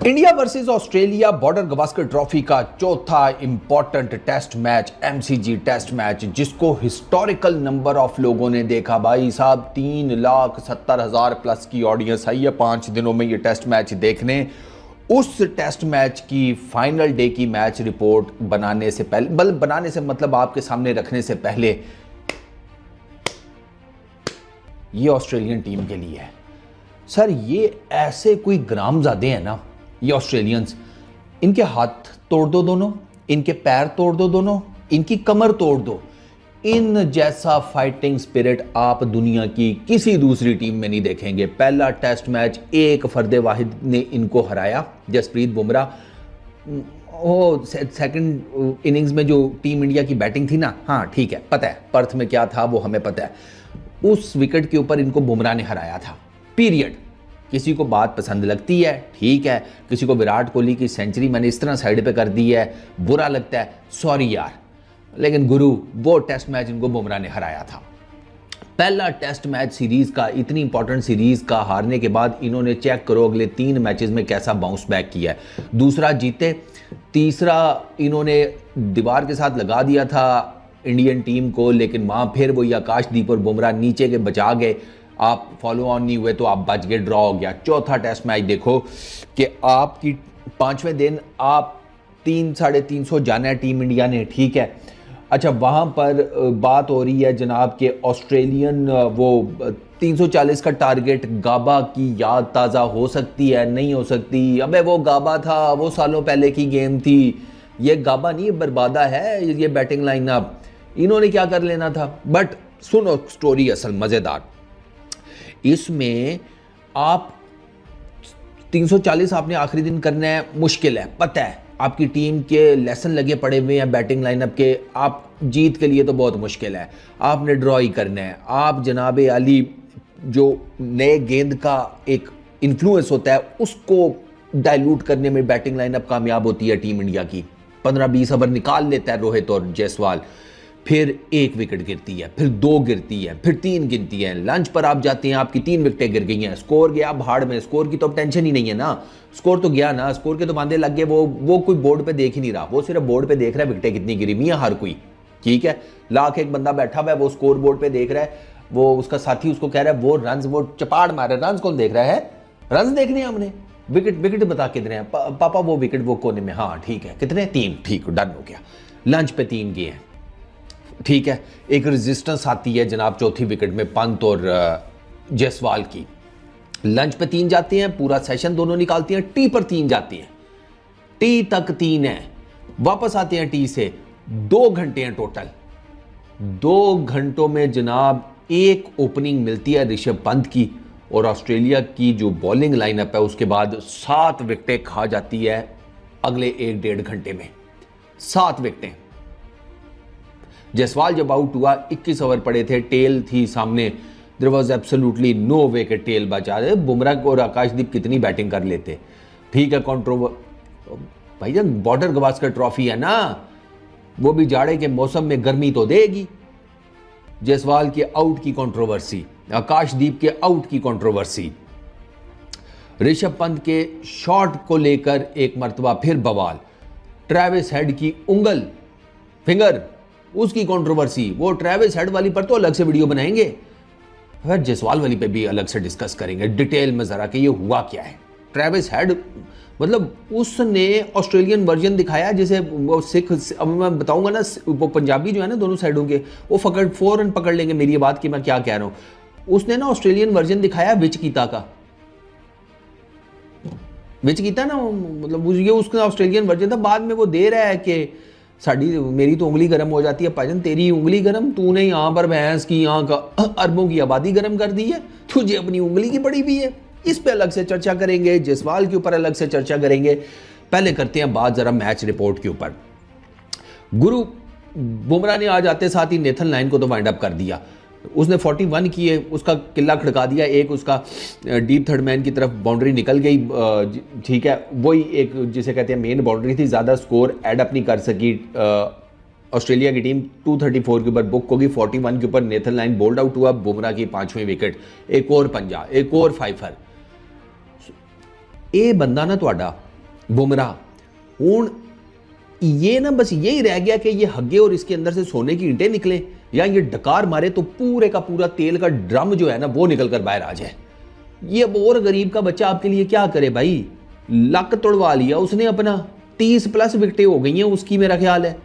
India versus Australia Border Gavaskar trophy का चौथा important test match, MCG test match, जिसको historical number of लोगों ने देखा। भाई साहब 3,70,000 प्लस की ऑडियंस आई है 5 दिनों में ये टेस्ट मैच देखने। उस टेस्ट मैच की फाइनल डे की मैच रिपोर्ट बनाने से पहले, बनाने से मतलब आपके सामने रखने से पहले, ये ऑस्ट्रेलियन टीम के लिए है। सर ये ऐसे कोई ग्रामजादे हैं ना ये ऑस्ट्रेलियंस, इनके हाथ तोड़ दो दोनों, इनके पैर तोड़ दो दोनों, इनकी कमर तोड़ दो। इन जैसा फाइटिंग स्पिरिट आप दुनिया की किसी दूसरी टीम में नहीं देखेंगे। पहला टेस्ट मैच एक फर्दे वाहिद ने इनको हराया, जसप्रीत बुमराह। वो सेकंड इनिंग्स में जो टीम इंडिया की बैटिंग थी ना, हाँ ठीक है, पता है पर्थ में क्या था वो हमें पता है। उस विकेट के ऊपर इनको बुमराह ने हराया था, पीरियड। किसी को बात पसंद लगती है, ठीक है, किसी को विराट कोहली की सेंचुरी मैंने इस तरह साइड पे कर दी है बुरा लगता है, सॉरी यार, लेकिन गुरु वो टेस्ट मैच इनको बुमराह ने हराया था। पहला टेस्ट मैच सीरीज का, इतनी इंपॉर्टेंट सीरीज का हारने के बाद इन्होंने चेक करो अगले 3 मैचेस में कैसा बाउंस बैक किया है। दूसरा जीते, तीसरा इन्होंने दीवार के साथ लगा दिया था इंडियन टीम को, लेकिन वहां फिर वही आकाशदीप और बुमराह नीचे के बचा गए। आप फॉलो ऑन नहीं हुए तो आप बच गए, ड्रॉ हो गया। चौथा टेस्ट मैच देखो कि आपकी 5वें दिन आप 300-350 जाना है टीम इंडिया ने, ठीक है। अच्छा वहाँ पर बात हो रही है जनाब के ऑस्ट्रेलियन वो 340 का टारगेट, गाबा की याद ताज़ा हो सकती है, नहीं हो सकती। अबे वो गाबा था, वो सालों पहले की गेम थी, ये गाबा नहीं, बर्बादा है ये बैटिंग लाइनअप। इन्होंने क्या कर लेना था। बट सुनो स्टोरी असल मज़ेदार। इसमें आप 340 आपने आखिरी दिन करना है, मुश्किल है, पता है आपकी टीम के लेसन लगे पड़े हुए हैं बैटिंग लाइनअप के, आप जीत के लिए तो बहुत मुश्किल है, आपने ड्रॉ ही करना है। आप जनाब अली जो नए गेंद का एक इन्फ्लुएंस होता है उसको डाइल्यूट करने में बैटिंग लाइनअप कामयाब होती है टीम इंडिया की। 15-20 ओवर निकाल लेता है रोहित और जायसवाल, फिर 1 विकेट गिरती है, फिर 2 गिरती है, फिर 3 गिनती है। लंच पर आप जाते हैं, आपकी 3 विकेटें गिर गई हैं, स्कोर गया भाड़ में। स्कोर की तो अब टेंशन ही नहीं है ना, स्कोर तो गया ना, स्कोर के तो बांधे लग गए। वो कोई बोर्ड पे देख ही नहीं रहा, वो सिर्फ बोर्ड पे देख रहा है विकेटें कितनी गिरी मियां हर कोई, ठीक है। लाख एक बंदा बैठा हुआ है, वो स्कोर बोर्ड पे देख रहा है, वो उसका साथी उसको कह रहा है वो रन, वो चपाड़ मार रहा है। रन कौन देख रहा है? रन देखने हमने, विकेट बता कितने हैं पापा, वो विकेट वो कोने में, हाँ ठीक है, कितने? 3, ठीक, डन हो गया। लंच पे 3 गए हैं, ठीक है। एक रेजिस्टेंस आती है जनाब चौथी विकेट में पंत और जायसवाल की। लंच पे 3 जाते हैं, पूरा सेशन दोनों निकालती हैं, टी पर 3 जाती हैं, टी तक 3 है। वापस आते हैं टी से, 2 घंटे हैं टोटल। 2 घंटों में जनाब एक ओपनिंग मिलती है ऋषभ पंत की, और ऑस्ट्रेलिया की जो बॉलिंग लाइनअप है उसके बाद 7 विकेटें खा जाती है अगले 1-1.5 घंटे में। 7 विकेटें। जायसवाल जब आउट हुआ 21 ओवर पड़े थे, टेल थी सामने, देयर वाज एब्सोल्युटली नो वे के टेल बचा रहे। बुमराह और आकाशदीप कितनी बैटिंग कर लेते, ठीक है। भैया बॉर्डर गवास्कर ट्रॉफी है ना, वो भी जाड़े के मौसम में गर्मी तो देगी। जायसवाल के आउट की कंट्रोवर्सी, आकाशदीप के आउट की कंट्रोवर्सी, ऋषभ पंत के शॉट को लेकर एक मर्तबा फिर बवाल, ट्रेविस हेड की उंगल, फिंगर, उसकी कंट्रोवर्सी। वो ट्रेविस हेड वाली पर तो अलग से वीडियो बनाएंगे, फिर जायसवाल वाली पे भी अलग से डिस्कस करेंगे डिटेल में जरा कि ये हुआ क्या है। ट्रेविस हेड मतलब उसने ऑस्ट्रेलियन वर्जन दिखाया, जिसे वो सिख, अब मैं बताऊंगा ना, वो पंजाबी जो है ना दोनों साइडों के, वो फौरन पकड़ लेंगे मेरी बात कि मैं क्या कह रहा हूं। उसने ना ऑस्ट्रेलियन वर्जन दिखाया विचकीता का, विचकीता ना, मतलब ये उसका ऑस्ट्रेलियन वर्जन था। बाद में वो दे रहा है कि मेरी तो उंगली गर्म हो जाती है। पाजन तेरी उंगली गर्म, तूने यहाँ पर भैंस की, यहाँ का अरबों की आबादी गर्म कर दी है, तुझे अपनी उंगली की पड़ी हुई है। इस पे अलग से चर्चा करेंगे, जायसवाल के ऊपर अलग से चर्चा करेंगे। पहले करते हैं बात जरा मैच रिपोर्ट के ऊपर। गुरु बुमराह ने आज आते साथ ही नेथन लाइन को तो वाइंड अप कर दिया, उसने 41 किए, उसका किला खड़का दिया, एक उसका डीप थर्ड मैन की तरफ बाउंड्री निकल गई, ठीक है। वही एक जिसे कहते हैं मेन बाउंड्री थी, ज़्यादा स्कोर एड अप नहीं कर सकी ऑस्ट्रेलिया की टीम। 234 के ऊपर बुक होगी, 41 के ऊपर नेथन लाइन बोल्ड आउट हुआ, बुमराह की 5वीं विकेट, एक और पंजा, एक और फाइफर। ये बंदा ना ਤੁਹਾਡਾ बुमराह हूँ ये ना बस यही रह गया कि ये हग्गे और इसके अंदर से सोने की ईंटें निकले या ये डकार मारे तो पूरे का पूरा तेल का ड्रम जो है ना वो निकल कर बाहर आ जाए। ये अब और गरीब का बच्चा आपके लिए क्या करे भाई, लक तोड़वा लिया उसने अपना, 30+ विकेटें हो गई हैं उसकी मेरा ख्याल है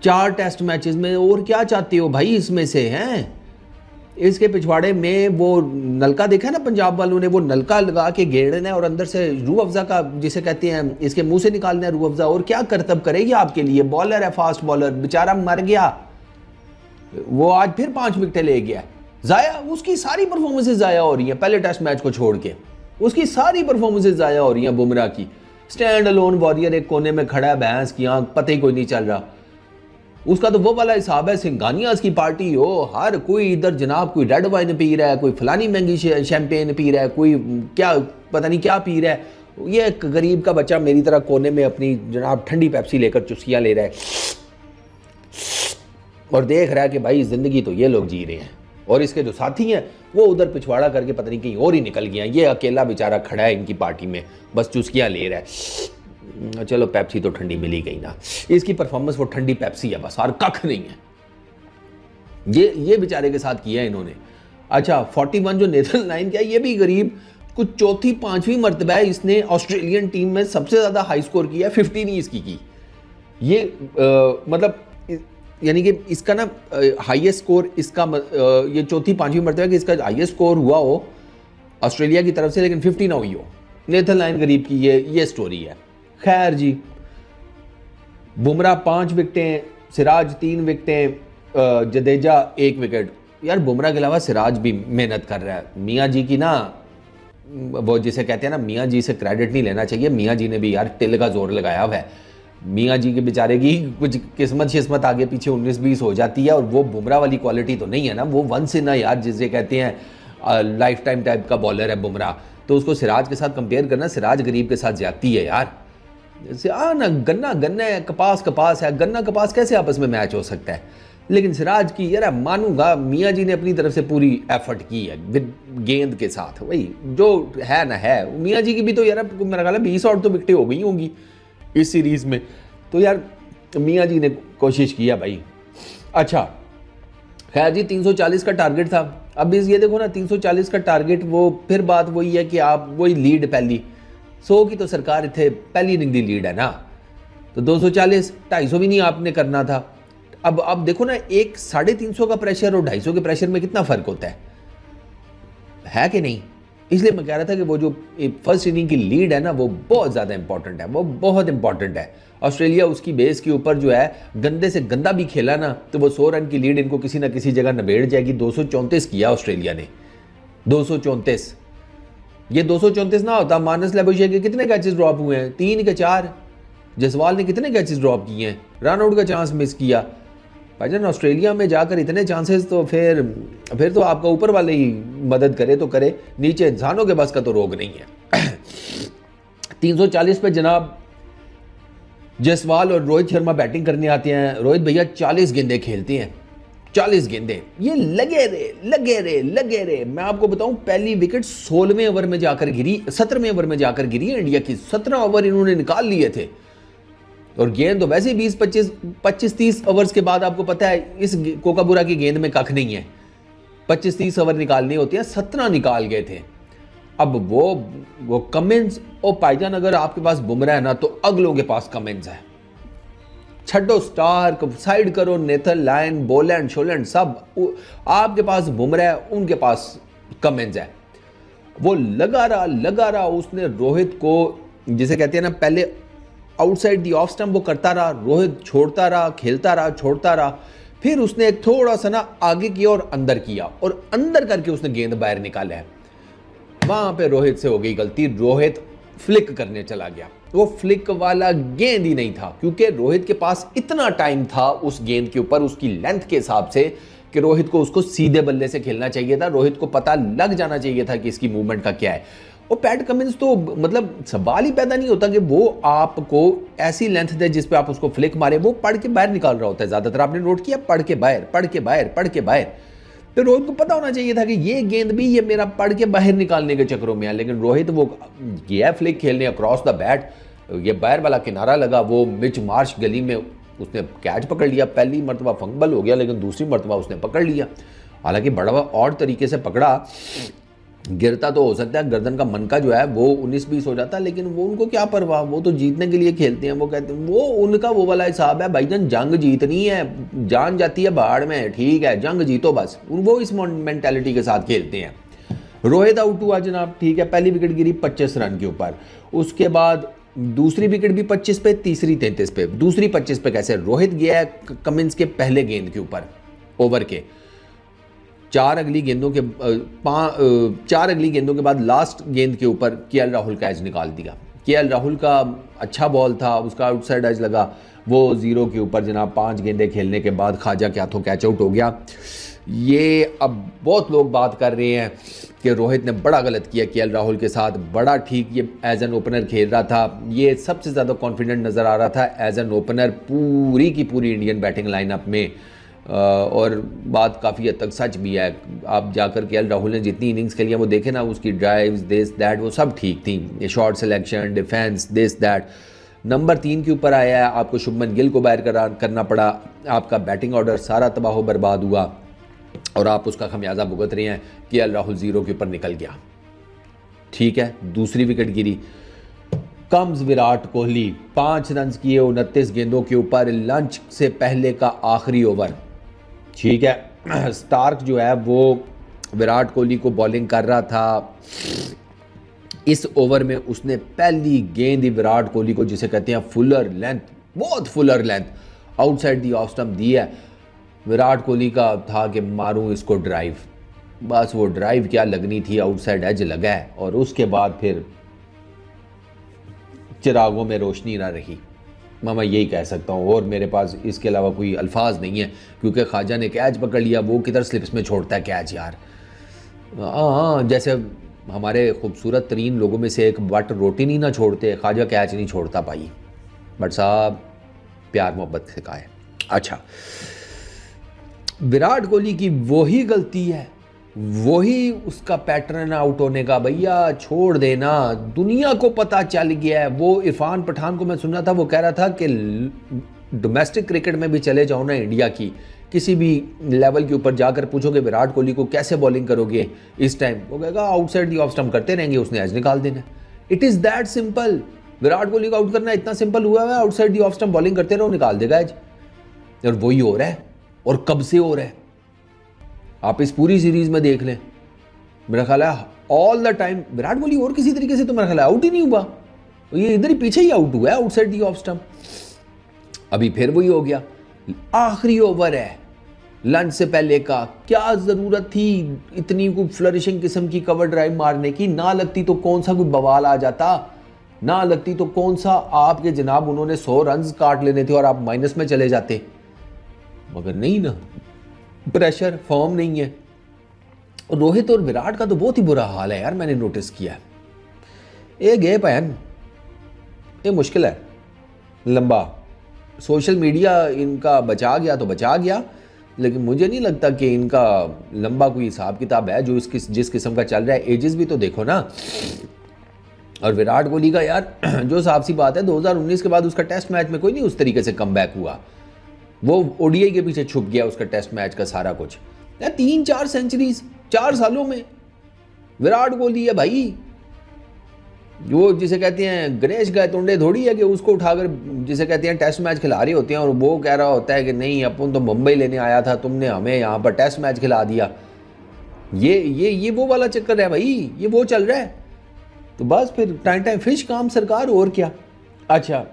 4 टेस्ट मैचेस में। और क्या चाहते हो भाई इसमें से हैं। इसके पिछवाड़े में वो नलका देखा है ना पंजाब वालों ने, वो नलका लगा के घेरना है और अंदर से रूह अफ़ज़ा का जिसे कहते हैं इसके मुंह से निकालना है रूह अफ़ज़ा। और क्या करतब करेगी आपके लिए, बॉलर है फास्ट बॉलर, बेचारा मर गया वो, आज फिर 5 विकेटें ले गया ज़ाया। उसकी सारी परफॉर्मेंसेज ज़ाया हो रही हैं पहले टेस्ट मैच को छोड़ के, उसकी सारी परफॉर्मेंसेज ज़ाया हो रही हैं बुमराह की। स्टैंड अलोन वॉरियर एक कोने में खड़ा है, भैंस की आंख, पता ही कोई नहीं चल रहा उसका। तो वो वाला हिसाब है सिंगानियाज की पार्टी हो, हर कोई इधर जनाब कोई रेड वाइन पी रहा है, कोई फलानी महंगी शैंपेन पी रहा है, कोई क्या पता नहीं क्या पी रहा है। ये एक गरीब का बच्चा मेरी तरह कोने में अपनी जनाब ठंडी पेप्सी लेकर चुस्कियाँ ले रहा है और देख रहा है कि भाई जिंदगी तो ये लोग जी रहे हैं और इसके जो साथी हैं वो उधर पिछवाड़ा करके पता नहीं कहीं और ही निकल गया। ये अकेला बेचारा खड़ा है इनकी पार्टी में, बस चुस्कियाँ ले रहा है। चलो पेप्सी तो ठंडी मिली गई ना, इसकी परफॉर्मेंस वो ठंडी पेप्सी है बस, और कख नहीं है। ये बेचारे के साथ किया है इन्होंने। अच्छा 41 जो नेथन लायन किया, ये भी गरीब कुछ 4-5वीं मरतबा है इसने ऑस्ट्रेलियन टीम में सबसे ज़्यादा हाई स्कोर किया, 50 नहीं इसकी की। ये मतलब यानी कि इसका ना हाईएस्ट स्कोर इसका ये 4-5वीं मरतबा कि इसका हाईएस्ट स्कोर हुआ हो ऑस्ट्रेलिया की तरफ से, लेकिन 50 ना हुई हो। नेथन लायन गरीब की ये स्टोरी है। खैर जी, बुमराह 5 विकेटें, सिराज 3 विकेटें, जडेजा 1 विकेट। यार बुमराह के अलावा सिराज भी मेहनत कर रहा है। मियाँ जी की ना वो जिसे कहते हैं ना, मियाँ जी से क्रेडिट नहीं लेना चाहिए, मियाँ जी ने भी यार टिल का जोर लगाया हुआ है। मियाँ जी के बेचारे की कुछ किस्मत आगे पीछे 19-20 हो जाती है और वो बुमराह वाली क्वालिटी तो नहीं है ना, वो वंस इन यार जिसे कहते हैं लाइफ टाइम टाइप का बॉलर है बुमराह। तो उसको सिराज के साथ कंपेयर करना, सिराज गरीब के साथ ज्यादती है यार। ना गन्ना है, कपास है, गन्ना कपास कैसे आपस में मैच हो सकता है। लेकिन सिराज की यार मानूंगा मियाँ जी ने अपनी तरफ से पूरी एफर्ट की है गेंद के साथ, वही जो है ना है। मियाँ जी की भी तो यार मेरा ख्याल है 20 और तो विकेटें हो गई होंगी इस सीरीज में, तो यार मियाँ जी ने कोशिश किया भाई। अच्छा खैर जी 340 का टारगेट था। अब इस ये देखो ना 340 का टारगेट, वो फिर बात वही है कि आप वही लीड पहली 100 की तो सरकार थे पहली निकली लीड है ना, तो 240 250 भी नहीं आपने करना था। अब देखो ना, एक 350 का प्रेशर और 250 के प्रेशर में कितना फर्क होता है कि नहीं। इसलिए मैं कह रहा था कि वो जो फर्स्ट इनिंग की लीड है ना वो बहुत ज़्यादा इंपॉर्टेंट है, वो बहुत इंपॉर्टेंट है। ऑस्ट्रेलिया उसकी बेस के ऊपर जो है गंदे से गंदा भी खेला ना तो वो 100 रन की लीड इनको किसी ना किसी जगह नबेड़ जाएगी। 234 किया ऑस्ट्रेलिया ने, 234। ये 234 ना होता, मानस लैबुशेयर के कितने कैचेस ड्रॉप हुए हैं, 3 के 4। जसवाल ने कितने कैचेस ड्रॉप किए हैं, रन आउट का चांस मिस किया। भाईजान ऑस्ट्रेलिया में जाकर इतने चांसेस तो फिर तो आपका ऊपर वाले ही मदद करे तो करे, नीचे इंसानों के बस का तो रोग नहीं है। 340 पे जनाब जसवाल और रोहित शर्मा बैटिंग करने आते हैं। रोहित भैया 40 गेंदें खेलते हैं, 40 गेंदें, ये लगे रहे। मैं आपको बताऊं पहली विकेट 16वें ओवर में जाकर गिरी, 17वें ओवर में जाकर गिरी है इंडिया की। 17 ओवर इन्होंने निकाल लिए थे और गेंद तो वैसे ही 20-25-30 ओवर्स के बाद आपको पता है इस कोकाबुरा की गेंद में कख नहीं है, 25-30 ओवर निकालने होते हैं, 17 निकाल गए थे। अब वो कमिंस और भाईजान अगर आपके पास बुमराह है ना तो अगलों के पास कमिंस है। छड्डो स्टार्क, साइड करो नेथन लायन, बोलैंड शोलैंड, सब आपके पास बुमराह, उनके पास कमिंस है। वो लगा रहा उसने रोहित को, जिसे कहते हैं ना पहले आउटसाइड दी ऑफ स्टंप वो करता रहा, रोहित छोड़ता रहा, खेलता रहा, छोड़ता रहा, फिर उसने एक थोड़ा सा ना आगे किया और अंदर किया और अंदर करके उसने गेंद बाहर निकाला है। वहां पे रोहित से हो गई गलती, रोहित फ्लिक करने चला गया। वो फ्लिक वाला गेंद ही नहीं था क्योंकि रोहित के पास इतना टाइम था उस गेंद के ऊपर उसकी लेंथ के हिसाब से कि रोहित को उसको सीधे बल्ले से खेलना चाहिए था। रोहित को पता लग जाना चाहिए था कि इसकी मूवमेंट का क्या है। और पैट कमिंस तो मतलब सवाल ही पैदा नहीं होता कि वो आपको ऐसी लेंथ दे जिस पे आप उसको फ्लिक मारे, वो पढ़ के बाहर निकाल रहा होता है। ज्यादातर आपने नोट किया, पढ़ के बाहर। तो रोहित को पता होना चाहिए था कि ये गेंद भी ये मेरा पढ़ के बाहर निकालने के चक्करों में है, लेकिन रोहित वो गया फ्लिक खेलने अक्रॉस द बैट, ये बाहर वाला किनारा लगा, वो मिच मार्श गली में उसने कैच पकड़ लिया। पहली मरतबा फंगबल हो गया, लेकिन दूसरी मरतबा उसने पकड़ लिया। हालांकि बड़ा और तरीके से पकड़ा, गिरता तो हो सकता है, गर्दन का मनका जो है वो 19-20 हो जाता, लेकिन वो उनको क्या परवाह, वो तो जीतने के लिए खेलते हैं। वो कहते हैं वो उनका वो वाला हिसाब है, भाईजान जंग जीतनी है, जान जाती है बाहर में, ठीक है जंग जीतो बस, वो इस मेंटालिटी के साथ खेलते हैं। रोहित आउट हुआ जनाब, ठीक है, पहली विकेट गिरी 25 रन के ऊपर, उसके बाद दूसरी विकेट भी 25 पे, तीसरी 33 पे। दूसरी 25 पे कैसे, रोहित गया है कमिंस के पहले गेंद के ऊपर ओवर के, चार अगली गेंदों के बाद लास्ट गेंद के ऊपर केएल राहुल का एज निकाल दिया। केएल राहुल का अच्छा बॉल था, उसका आउटसाइड एज लगा, वो 0 के ऊपर जनाब 5 गेंदें खेलने के बाद ख्वाजा के हाथों कैच आउट हो गया। ये अब बहुत लोग बात कर रहे हैं कि रोहित ने बड़ा गलत किया केएल राहुल के साथ, बड़ा ठीक ये एज एन ओपनर खेल रहा था, ये सबसे ज़्यादा कॉन्फिडेंट नज़र आ रहा था एज एन ओपनर पूरी की पूरी इंडियन बैटिंग लाइनअप में। और बात काफ़ी हद तक सच भी है, आप जाकर केएल राहुल ने जितनी इनिंग्स खेली हैं वो देखे ना, उसकी ड्राइव्स दिस दैट वो सब ठीक थी, ये shot selection, defence, this that. Number 3 के ऊपर आया है, आपको शुभमन गिल को बाहर करना पड़ा, आपका बैटिंग ऑर्डर सारा तबाह बर्बाद हुआ और आप उसका खमियाजा भुगत रहे हैं। केएल राहुल 0 के ऊपर निकल गया, ठीक है। दूसरी विकेट गिरी, कम्स विराट कोहली, 5 रन किए 29 गेंदों के ऊपर, लंच से पहले का आखिरी ओवर, ठीक है। स्टार्क जो है वो विराट कोहली को बॉलिंग कर रहा था, इस ओवर में उसने पहली गेंद ही विराट कोहली को, जिसे कहते हैं फुलर लेंथ, बहुत fuller length, outside the off stump दी है। विराट कोहली का था कि मारूं इसको ड्राइव, बस वो ड्राइव क्या लगनी थी, आउटसाइड एज लगा है, और उसके बाद फिर चिरागों में रोशनी ना रही, मैं यही कह सकता हूँ, और मेरे पास इसके अलावा कोई अल्फाज नहीं है, क्योंकि ख्वाजा ने कैच पकड़ लिया, वो किधर स्लिप्स में छोड़ता है कैच यार। हाँ, जैसे हमारे खूबसूरत तरीन लोगों में से एक बट रोटी नहीं ना छोड़ते, ख्वाजा कैच नहीं छोड़ता भाई, बट साहब प्यार मोहब्बत से कहा है। अच्छा, विराट कोहली की वही गलती है, वही उसका पैटर्न आउट होने का, भैया छोड़ देना, दुनिया को पता चल गया है। वो इरफान पठान को मैं सुन रहा था, वो कह रहा था कि डोमेस्टिक क्रिकेट में भी चले जाओ ना, इंडिया की किसी भी लेवल के ऊपर जाकर पूछोगे विराट कोहली को कैसे बॉलिंग करोगे इस टाइम, वो कहेगा आउटसाइड दी ऑफ स्टंप करते रहेंगे, उसने एज निकाल देना। It is that simple, Virat Kohli को आउट करना इतना सिंपल हुआ है, outside the off stump bowling करते रहो, निकाल देगा एज, और वही हो रहा है, और कब से हो रहा है। आप इस पूरी सीरीज में देख लें, मेरा ख्याल है all the time Virat Kohli और किसी तरीके से तो मेरा ख्याल है आउट ही नहीं हुआ, ये इधर ही पीछे ही आउट हुआ है आउटसाइड दी ऑफ स्टंप। अभी फिर वही हो गया, आखिरी ओवर है लंच से पहले का, क्या जरूरत थी इतनी कोई फ्लरिशिंग किस्म की कवर ड्राइव मारने की, ना लगती तो कौन सा कोई बवाल आ जाता, ना लगती तो कौन सा आपके जनाब उन्होंने 100 रन काट लेने थे और आप माइनस में चले जाते, मगर नहीं ना, प्रेशर फॉर्म नहीं है। रोहित और विराट का तो बहुत ही बुरा हाल है यार, मैंने नोटिस किया है। ये गेप है, ये मुश्किल है लंबा, सोशल मीडिया इनका बचा गया तो बचा गया, लेकिन मुझे नहीं लगता कि इनका लंबा कोई हिसाब किताब है जो जिस किस्म का चल रहा है। एजेस भी तो देखो ना, और विराट कोहली का यार जो साफ सी बात है 2019 के बाद उसका टेस्ट मैच में कोई नहीं उस तरीके से कम बैक हुआ, वो ओडीआई के पीछे छुप गया उसका टेस्ट मैच का सारा कुछ। 3-4 सेंचुरीज 4 सालों में विराट कोहली है भाई, वो जिसे कहते हैं गणेश गायतोंडे थोड़ी है कि उसको उठाकर जिसे कहते हैं टेस्ट मैच खिला रहे होते हैं और वो कह रहा होता है कि नहीं अपन तो मुंबई लेने आया था, तुमने हमें यहाँ पर टेस्ट मैच खिला दिया। ये वो वाला चक्कर है भाई, ये वो चल रहा है। तो बस फिर टाइम फिश काम सरकार, और क्या। अच्छा,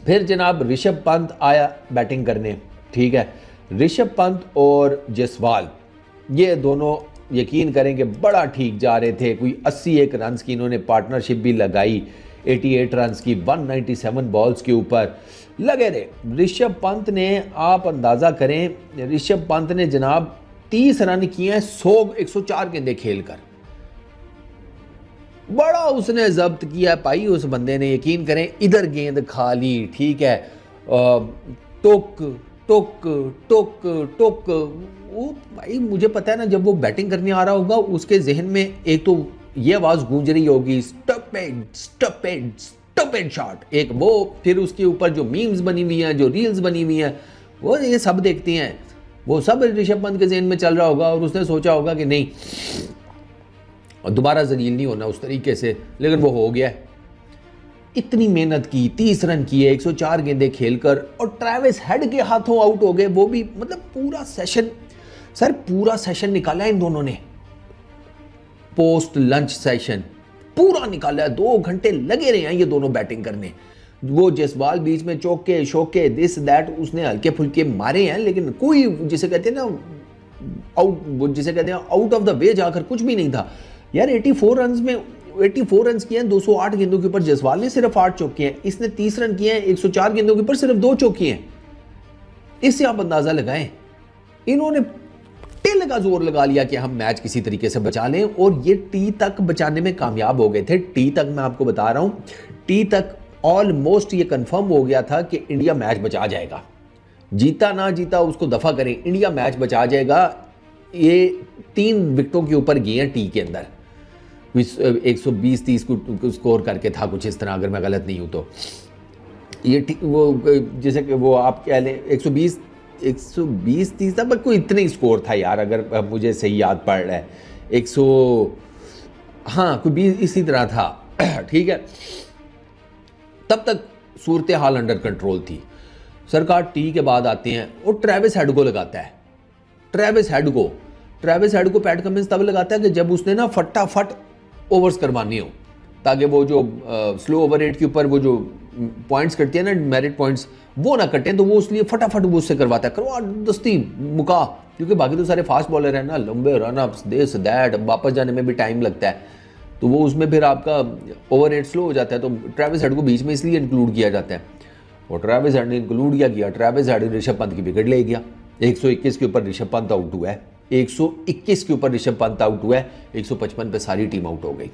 फिर जनाब ऋषभ पंत आया बैटिंग करने, ठीक है। ऋषभ पंत और जायसवाल ये दोनों यकीन करें कि बड़ा ठीक जा रहे थे, कोई 81 रन की इन्होंने पार्टनरशिप भी लगाई, 88 रन की 197 बॉल्स के ऊपर लगे रहे। ऋषभ पंत ने, आप अंदाज़ा करें, ऋषभ पंत ने जनाब 30 रन किए हैं 104 गेंदें खेलकर, बड़ा उसने जब्त किया भाई उस बंदे ने, यकीन करें। इधर गेंद खा ली, ठीक है, टोक टोक टोक। वो भाई मुझे पता है ना, जब वो बैटिंग करने आ रहा होगा उसके जहन में एक तो ये आवाज़ गूंज रही होगी, स्टॉपेड स्टॉपेड स्टॉपेड शॉट, एक वो, फिर उसके ऊपर जो मीम्स बनी हुई हैं, जो रील्स बनी हुई हैं, वो ये सब देखती हैं, वो सब ऋषभ पंत के जहन में चल रहा होगा और उसने सोचा होगा कि नहीं दोबारा जलील नहीं होना उस तरीके से, लेकिन वो हो गया। इतनी मेहनत की, 30 रन किए 104 गेंदें खेलकर, और ट्रेविस हेड के हाथों आउट हो गए, वो भी मतलब पूरा सेशन, सर पूरा सेशन निकाला इन दोनों ने, पोस्ट लंच सेशन पूरा निकाला है। 2 घंटे लगे रहे हैं ये दोनों बैटिंग करने। वो जसवाल बीच में चौके शौके दिस दैट उसने हल्के फुल्के मारे हैं, लेकिन कोई जिसे कहते हैं ना आउट, वो जिसे कहते हैं आउट ऑफ द वे जाकर कुछ भी नहीं था यार। 84 रन में 84 रन किए हैं 208 गेंदों के ऊपर। जसवाल ने सिर्फ 8 चौके हैं, इसने 30 रन किए हैं 104 गेंदों के ऊपर, सिर्फ 2 चौके हैं। इससे आप अंदाजा लगाएं, इन्होंने टिल का जोर लगा लिया कि हम मैच किसी तरीके से बचा लें, और ये टी तक बचाने में कामयाब हो गए थे। टी तक मैं आपको बता रहा हूं, टी तक ऑलमोस्ट ये कंफर्म हो गया था कि इंडिया मैच बचा जाएगा, जीता ना जीता उसको दफा करें, इंडिया मैच बचा जाएगा। ये 3 विकेटों के ऊपर गए हैं टी के अंदर, 120-30 को स्कोर करके था कुछ इस तरह, अगर मैं गलत नहीं हूं तो। ये वो जैसे कि वो आप कह लें 120-30 था, पर कोई इतने ही स्कोर था यार, अगर मुझे सही याद पड़ रहा है 100, हाँ कोई 20 इसी तरह था। ठीक है, तब तक सूरत हाल अंडर कंट्रोल थी। सरकार टी के बाद आते हैं और ट्रेविस हेड को लगाता है। ट्रेविस हेड को पैट कमिंस तब लगाता है कि जब उसने ना फटाफट ओवर्स करवानी हो, ताकि वो जो स्लो ओवर रेट के ऊपर वो जो पॉइंट्स कटती है ना, मेरिट पॉइंट्स, वो ना कटें, तो वो उसलिए फटाफट वो उससे करवाता है, करवा दस्ती मुका, क्योंकि बाकी तो सारे फास्ट बॉलर हैं ना, लंबे रन अप्स दिस दैट, वापस जाने में भी टाइम लगता है, तो वो उसमें फिर आपका ओवर रेट स्लो हो जाता है। तो ट्रेविस हेड को बीच में इसलिए इंक्लूड किया जाता है, और ट्रेविस हेड ने इंक्लूड किया। ट्रेविस हेड ऋषभ पंत की विकेट ले गया। 121 के ऊपर ऋषभ पंत आउट हुआ है, 121 के ऊपर ऋषभ पंत आउट हुआ है, 155 पे सारी टीम आउट हो गई।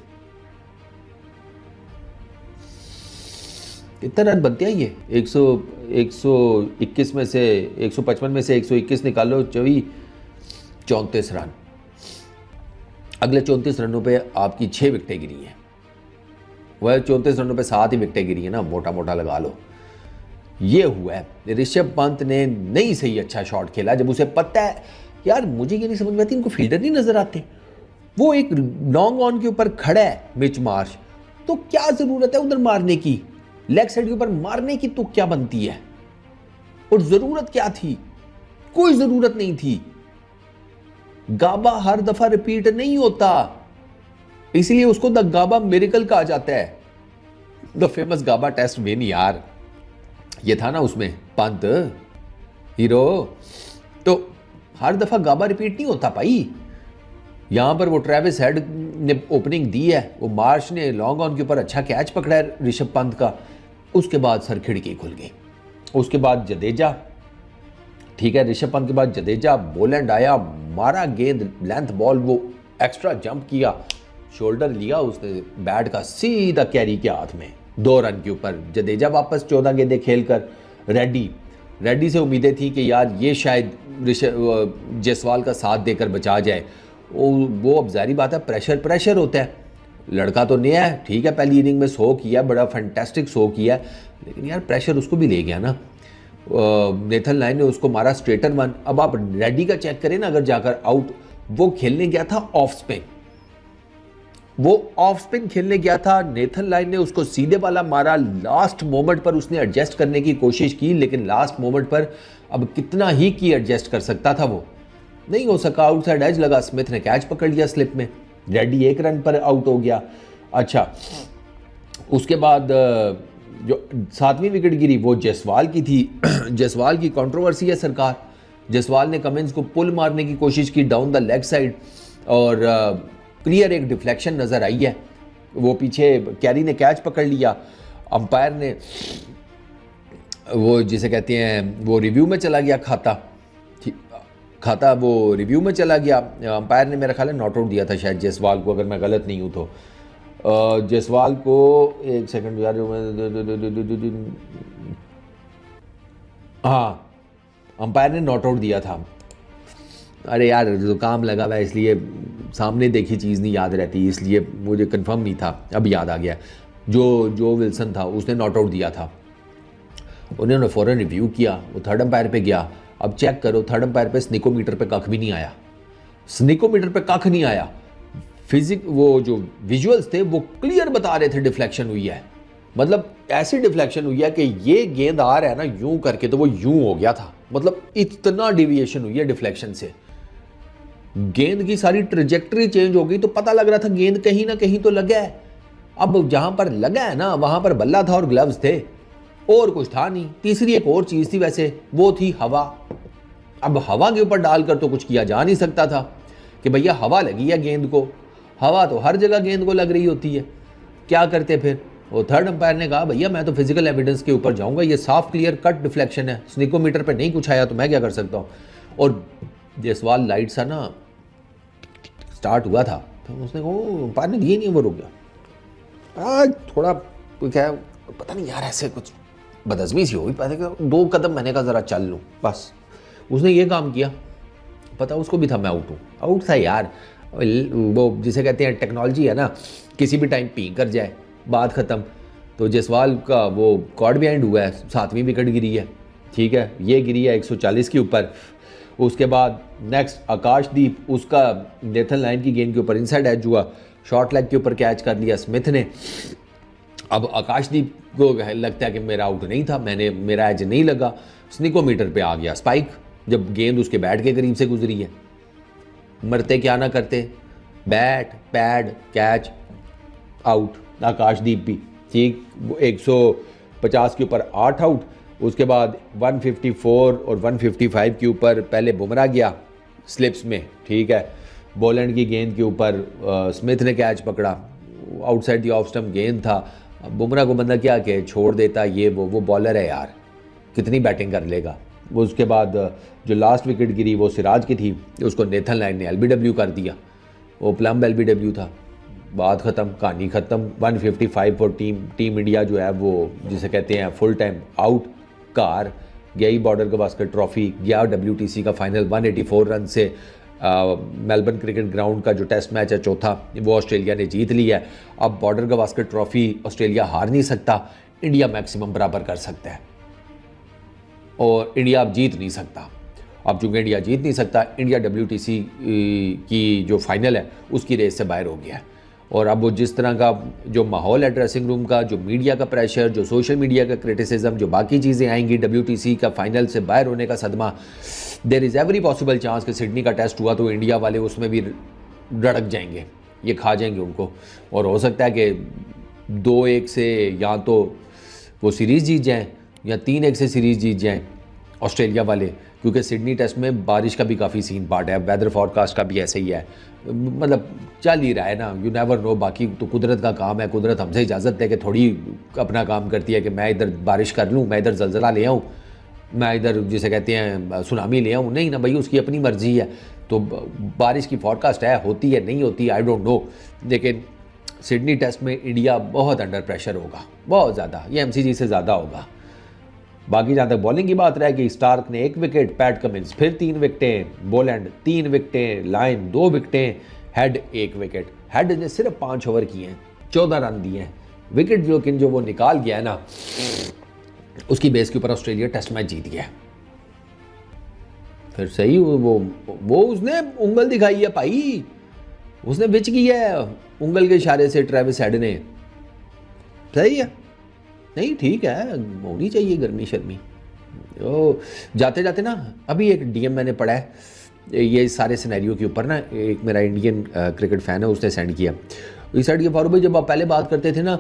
कितना रन बनते हैं ये? 121 में से 155 में से 121 निकालो, 34 रन। अगले 34 रनों पे आपकी 6 विकेटें गिरी हैं। वह 34 रनों पे 7 ही विकेटें गिरी है ना, मोटा मोटा लगा लो। ये हुआ है। ऋषभ पंत ने नहीं सही अच्छा शॉट खेला, जब उसे पता है यार, मुझे ये नहीं समझ में आती, इनको फील्डर नहीं नजर आते। वो एक लॉन्ग ऑन के ऊपर खड़ा है मिच मार्श, तो क्या जरूरत है उधर मारने की, लेग साइड के ऊपर मारने की तो क्या बनती है, और जरूरत क्या थी? कोई जरूरत नहीं थी। गाबा हर दफा रिपीट नहीं होता, इसलिए उसको द गाबा मिरेकल कहा जाता है, the famous Gabba test win. यार ये था ना उसमें पंत हीरो, तो हर दफा गाबा रिपीट नहीं होता भाई। यहां पर वो ट्रेविस हेड ने ओपनिंग दी है, वो मार्श ने लॉन्ग ऑन के ऊपर अच्छा कैच पकड़ा है ऋषभ पंत का, उसके बाद सर खिड़की खुल गई। उसके बाद जडेजा, ठीक है, ऋषभ पंत के बाद जडेजा, बोलैंड आया, मारा गेंद लेंथ बॉल, वो एक्स्ट्रा जंप किया, शोल्डर लिया उसने बैट का, सीधा कैरी के हाथ में, 2 रन के ऊपर। जडेजा वापस 14 गेंदें खेलकर रेड्डी से उम्मीदें थी कि यार ये शायद जायसवाल का साथ देकर बचा जाए। वो अब जारी बात है, प्रेशर होता है। लड़का तो नया है, ठीक है, पहली इनिंग में 100 किया, बड़ा फैंटास्टिक 100 किया, लेकिन यार प्रेशर उसको भी ले गया ना। नेथन लाइन ने उसको मारा स्ट्रेटर 1। अब आप रेड्डी का चेक करें ना, अगर जाकर आउट, वो खेलने गया था ऑफ स्पिन, खेलने गया था। नेथन लाइन ने उसको सीधे वाला मारा, लास्ट मोमेंट पर उसने एडजस्ट करने की कोशिश की, लेकिन लास्ट मोमेंट पर अब कितना ही की एडजस्ट कर सकता था, वो नहीं हो सका। आउटसाइड एज लगा, स्मिथ ने कैच पकड़ लिया स्लिप में, रेड्डी 1 रन पर आउट हो गया। अच्छा, उसके बाद जो 7वीं विकेट गिरी वो जायसवाल की थी। जायसवाल की कंट्रोवर्सी है सरकार। जायसवाल ने कमिंस को पुल मारने की कोशिश की डाउन द लेग साइड, और क्लियर एक डिफ्लेक्शन नज़र आई है, वो पीछे कैरी ने कैच पकड़ लिया। अंपायर ने वो जिसे कहते हैं वो रिव्यू में चला गया, खाता वो रिव्यू में चला गया। अंपायर ने मेरा ख्याल है नॉट आउट दिया था शायद जायसवाल को, अगर मैं गलत नहीं हूँ तो। जायसवाल को एक सेकंड यार, हाँ अंपायर ने नॉट आउट दिया था। अरे यार जुकाम लगा हुआ है इसलिए सामने देखी चीज़ नहीं याद रहती, इसलिए मुझे कंफर्म नहीं था, अब याद आ गया। जो विल्सन था उसने नॉट आउट दिया था, उन्होंने फ़ौरन रिव्यू किया, वो थर्ड अंपायर पे गया। अब चेक करो, थर्ड अंपायर पे स्निकोमीटर पे कख भी नहीं आया, स्निकोमीटर पे कख नहीं आया। वो जो विजुअल्स थे वो क्लियर बता रहे थे डिफ्लेक्शन हुई है, मतलब ऐसी डिफ्लेक्शन हुई है कि ये गेंद आ रहा है ना यूं करके तो वो यूं हो गया था, मतलब इतना डिविएशन हुई है डिफ्लेक्शन से, गेंद की सारी ट्रेजेक्टरी चेंज हो गई। तो पता लग रहा था गेंद कहीं ना कहीं तो लगा है। अब जहां पर लगा है ना वहां पर बल्ला था और ग्लव्स थे, और कुछ था नहीं। तीसरी एक और चीज थी वैसे, वो थी हवा। अब हवा के ऊपर डालकर तो कुछ किया जा नहीं सकता था कि भैया हवा लगी है गेंद को, हवा तो हर जगह गेंद को लग रही होती है, क्या करते फिर। वो थर्ड अंपायर ने कहा भैया मैं तो फिजिकल एविडेंस के ऊपर जाऊंगा, ये साफ क्लियर कट डिफ्लेक्शन है, स्निकोमीटर पे नहीं कुछ आया तो मैं क्या कर सकता हूँ। और जयसवाल लाइट सा ना स्टार्ट हुआ था तो उसने वो अंपायर ने दिए नहीं, वो रुक गया। आज थोड़ा क्या पता नहीं यार, ऐसे कुछ बदअज़मी सी हुई, पता है 2 कदम मैंने कहा ज़रा चल लूँ, बस उसने ये काम किया। पता उसको भी था मैं आउट हूँ, आउट था यार। वो जिसे कहते हैं टेक्नोलॉजी है ना, किसी भी टाइम पी कर जाए, बात ख़त्म। तो जयसवाल का वो कॉर्ड बिहाइंड हुआ है, 7वीं विकेट गिरी है, ठीक है, ये गिरी है 140 के ऊपर। उसके बाद नेक्स्ट आकाशदीप, उसका नेथन लाइन की गेंद के ऊपर इनसाइड एज हुआ, शॉर्ट लेग के ऊपर कैच कर लिया स्मिथ ने। अब आकाशदीप को लगता है कि मेरा आउट नहीं था, मेरा एज नहीं लगा, स्निकोमीटर पे आ गया स्पाइक, जब गेंद उसके बैट के करीब से गुजरी है। मरते क्या ना करते, बैट पैड कैच आउट, आकाशदीप भी ठीक 150 के ऊपर 8 आउट। उसके बाद 154 और 155 के ऊपर पहले बुमराह गया स्लिप्स में, ठीक है, बॉलैंड की गेंद के ऊपर स्मिथ ने कैच पकड़ा, आउटसाइड दी ऑफ स्टंप गेंद था। बुमराह को बंदा क्या कहे, छोड़ देता, ये वो बॉलर है यार, कितनी बैटिंग कर लेगा। वो उसके बाद जो लास्ट विकेट गिरी वो सिराज की थी, उसको नेथन लाइन ने LBW कर दिया, वो प्लम्ब LBW था, बात ख़त्म, कहानी ख़त्म। 155 फॉर टीम इंडिया जो है वो जिसे कहते हैं फुल टाइम आउट, कार गई बॉर्डर गवास्कर ट्रॉफी, गया WTC का फाइनल 184 रन से। मेलबर्न क्रिकेट ग्राउंड का जो टेस्ट मैच है चौथा, वो ऑस्ट्रेलिया ने जीत लिया है। अब बॉर्डर गवास्कर ट्रॉफी ऑस्ट्रेलिया हार नहीं सकता, इंडिया मैक्सिमम बराबर कर सकता है, और इंडिया अब जीत नहीं सकता। अब चूंकि इंडिया जीत नहीं सकता, इंडिया WTC की जो फाइनल है उसकी रेस से बाहर हो गया है। और अब वो जिस तरह का जो माहौल है ड्रेसिंग रूम का, जो मीडिया का प्रेशर, जो सोशल मीडिया का क्रिटिसिज्म, जो बाकी चीज़ें आएंगी, WTC का फाइनल से बाहर होने का सदमा, there is every possible chance कि सिडनी का टेस्ट हुआ तो इंडिया वाले उसमें भी रड़क जाएंगे, ये खा जाएंगे उनको। और हो सकता है कि 2-1 से या तो वो सीरीज़ जीत जाएँ या 3-1 से सीरीज़ जीत जाएँ ऑस्ट्रेलिया वाले, क्योंकि सिडनी टेस्ट में बारिश का भी काफ़ी सीन पार्ट है, वेदर फॉरकास्ट का भी ऐसे ही है, मतलब चल ही रहा है ना, यू नेवर नो। बाकी तो कुदरत का काम है, कुदरत हमसे इजाज़त दे के थोड़ी अपना काम करती है कि मैं इधर बारिश कर लूँ, मैं इधर जलजला ले आऊँ, मैं इधर जिसे कहते हैं सुनामी ले आऊँ, नहीं ना भाई, उसकी अपनी मर्जी है। तो बारिश की फॉरकास्ट है, होती है नहीं होती आई डोंट नो, लेकिन सिडनी टेस्ट में इंडिया बहुत अंडर प्रेशर होगा, बहुत ज़्यादा, ये MCG से ज़्यादा होगा। बाकी जहाँ तक बॉलिंग की बात रहेगी, स्टार्क ने 1 विकेट, पैट कमिंस फिर 3 विकेटें, बोलैंड 3 विकेटें, लाइन 2 विकेटें, हेड 1 विकेट। हेड ने सिर्फ 5 ओवर किए हैं, 14 रन दिए हैं। विकेट जो वो निकाल गया है ना, उसकी बेस के ऊपर ऑस्ट्रेलिया टेस्ट मैच जीत गया। फिर सही वो उसने उंगल दिखाई है भाई, उसने विच की है उंगल के इशारे से ट्रेविस हेड ने, सही है, नहीं ठीक है, होनी चाहिए गर्मी शर्मी। तो जाते जाते ना अभी एक DM मैंने पढ़ा है, ये सारे सिनेरियो के ऊपर ना, एक मेरा इंडियन क्रिकेट फ़ैन है, उसने सेंड किया। इस साइड के फारूक भाई, जब आप पहले बात करते थे ना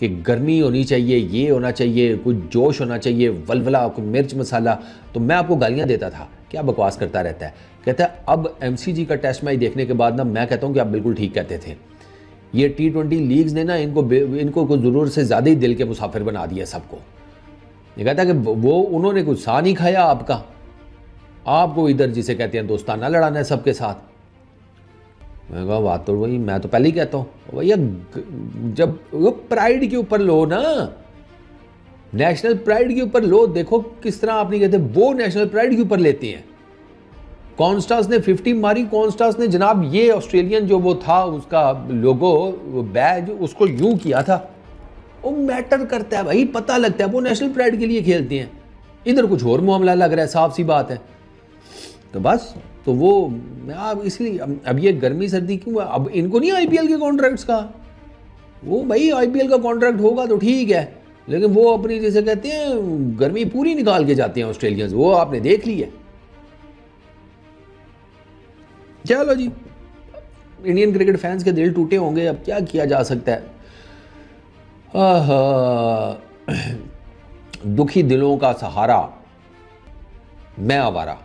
कि गर्मी होनी चाहिए, ये होना चाहिए, कुछ जोश होना चाहिए, वलवला, कुछ मिर्च मसाला, तो मैं आपको गालियाँ देता था, क्या बकवास करता रहता है। कहता है अब MCG का टेस्ट मैच देखने के बाद ना मैं कहता हूँ कि आप बिल्कुल ठीक कहते थे, ये T20 लीग्स ने ना इनको कुछ ज़रूरत से ज़्यादा ही दिल के मुसाफिर बना दिया सबको। ये कहता है कि वो उन्होंने कुछ सा नहीं खाया आपको इधर जिसे कहते हैं दोस्ताना लड़ाना है सबके साथ। मैं कहा बात तो वही, मैं तो पहले ही कहता हूँ भैया, जब वो प्राइड के ऊपर लो ना, नेशनल प्राइड के ऊपर लो, देखो किस तरह आपने कहते वो नेशनल प्राइड के ऊपर लेते हैं। कॉन्स्टास ने 50 मारी, कॉन्स्टास ने जनाब ये ऑस्ट्रेलियन जो वो था उसका लोगो बैज उसको यूं किया था। वो मैटर करता है भाई, पता लगता है वो नेशनल प्राइड के लिए खेलते हैं। इधर कुछ और मामला लग रहा है, साफ सी बात है। तो बस तो वो अब इसलिए अब ये गर्मी सर्दी क्यों, अब इनको नहीं आईपीएल के कॉन्ट्रैक्ट्स का, वो भाई आईपीएल का कॉन्ट्रैक्ट होगा तो ठीक है, लेकिन वो अपनी जैसे कहते हैं गर्मी पूरी निकाल के जाते हैं ऑस्ट्रेलियंस, वो आपने देख लिया। चलो जी, इंडियन क्रिकेट फैंस के दिल टूटे होंगे, अब क्या किया जा सकता है। दुखी दिलों का सहारा मैं आवारा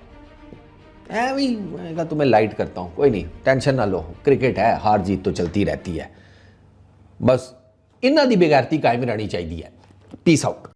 है भाई, मैं कहा तुम्हें लाइट करता हूँ, कोई नहीं टेंशन ना लो, क्रिकेट है, हार जीत तो चलती रहती है, बस इन्ना दी बेगैरती कायम रहनी चाहिए है। Peace out.